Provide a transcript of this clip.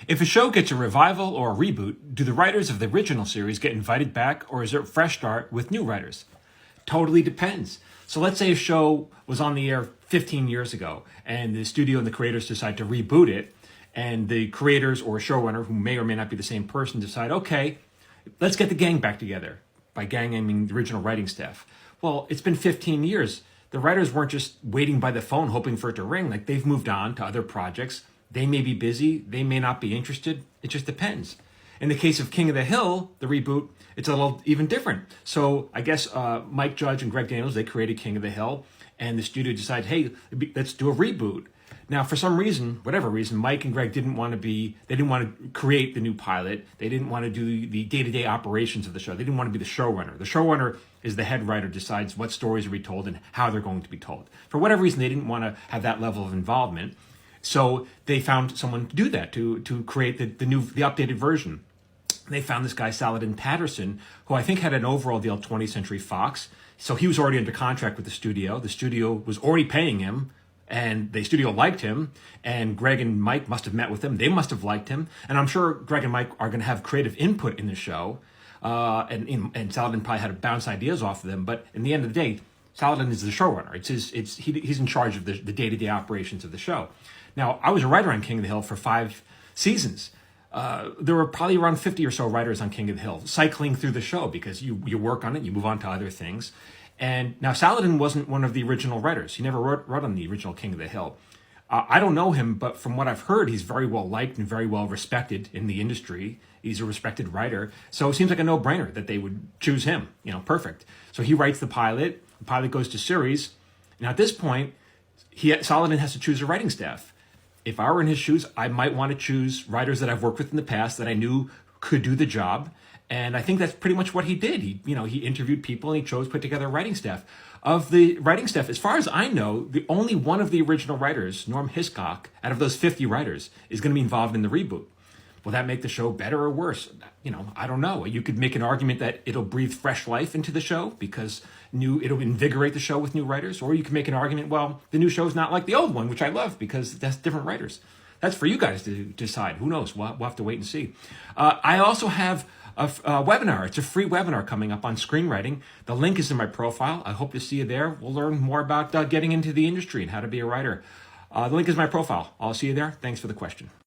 If a show gets a revival or a reboot, do the writers of the original series get invited back, or is it a fresh start with new writers? Totally depends. So let's say a show was on the air 15 years ago, and the studio and the creators decide to reboot it, and the creators or showrunner, who may or may not be the same person, decide, okay, let's get the gang back together. By gang, I mean the original writing staff. Well, it's been 15 years. The writers weren't just waiting by the phone hoping for it to ring. Like, they've moved on to other projects. They may be busy. They may not be interested. It just depends. In the case of King of the Hill, the reboot, it's a little even different. So I guess Mike Judge and Greg Daniels, they created King of the Hill, and the studio decided, hey, let's do a reboot. Now, for some reason, whatever reason, Mike and Greg didn't want to create the new pilot. They didn't want to do the day-to-day operations of the show. They didn't want to be the showrunner. The showrunner is the head writer, decides what stories are be told and how they're going to be told. For whatever reason, they didn't want to have that level of involvement. So they found someone to do that, to create the updated version. They found this guy, Saladin Patterson, who I think had an overall deal at 20th Century Fox. So he was already under contract with the studio. The studio was already paying him, and the studio liked him. And Greg and Mike must have met with him. They must have liked him. And I'm sure Greg and Mike are going to have creative input in the show. And Saladin probably had to bounce ideas off of them. But in the end of the day, Saladin is the showrunner. He's in charge of the day-to-day operations of the show. Now, I was a writer on King of the Hill for 5 seasons. There were probably around 50 or so writers on King of the Hill, cycling through the show, because you work on it, you move on to other things. And now Saladin wasn't one of the original writers. He never wrote on the original King of the Hill. I don't know him, but from what I've heard, he's very well liked and very well respected in the industry. He's a respected writer. So it seems like a no-brainer that they would choose him. Perfect. So he writes the pilot. The pilot goes to series. Now at this point, Saladin has to choose a writing staff. If I were in his shoes, I might want to choose writers that I've worked with in the past that I knew could do the job. And I think that's pretty much what he did. He interviewed people and he put together a writing staff. Of the writing staff, as far as I know, the only one of the original writers, Norm Hiscock, out of those 50 writers, is going to be involved in the reboot. Will that make the show better or worse? I don't know. You could make an argument that it'll breathe fresh life into the show because it'll invigorate the show with new writers. Or you can make an argument, well, the new show's not like the old one, which I love because that's different writers. That's for you guys to decide. Who knows? We'll have to wait and see. I also have a webinar. It's a free webinar coming up on screenwriting. The link is in my profile. I hope to see you there. We'll learn more about getting into the industry and how to be a writer. The link is in my profile. I'll see you there. Thanks for the question.